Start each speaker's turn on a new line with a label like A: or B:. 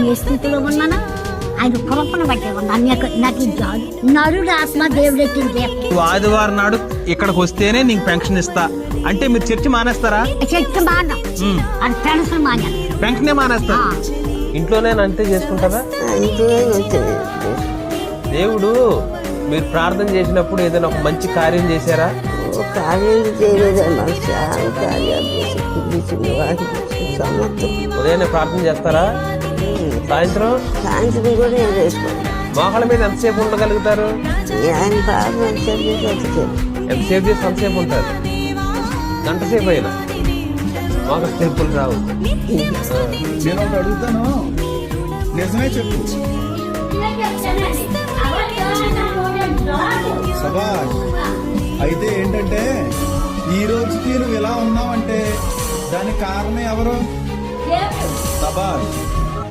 A: నేను ఏ స్థితిలో ఉన్నానా ఆయన కృపను బట్టే ఉన్నా నాకు జాడు నరుడు ఆత్మ దేవుడు ఎక్కింది.
B: ఆదివారం నాడు ఇక్కడికి వస్తేనే నీకు పెన్షన్ ఇస్తా అంటే మీరు చర్చి మానేస్తారా?
A: చర్చి మానా అది పెన్షన్ మానా
B: పెన్షనే మానేస్తారా? ఇంట్లోనే అంతే చేసుకుంటారా? దేవుడు మీరు ప్రార్థన చేసినప్పుడు ఏదైనా ఒక మంచి కార్యం చేశారా? ఉదయాన్నే ప్రార్థన చేస్తారా? సాయంత్రం
C: కూడా నేను చేసుకోండి.
B: మోకాళ్ళ మీద ఎంతసేపు ఉండగలుగుతారు?
C: ఆయన ప్రార్థన
B: ఎంతసేపు చేసి అంతసేపు ఉంటారు? గంట సేపు అయినా మోకాళ్ళ సేపులు రావు.
D: నేను ఒకటి అడుగుతాను, నిజమే చెప్పు. సబాష్. అయితే ఏంటంటే ఈ రోజుకి నువ్వు ఇలా ఉన్నావంటే దానికి కారణం ఎవరు? సబాష్.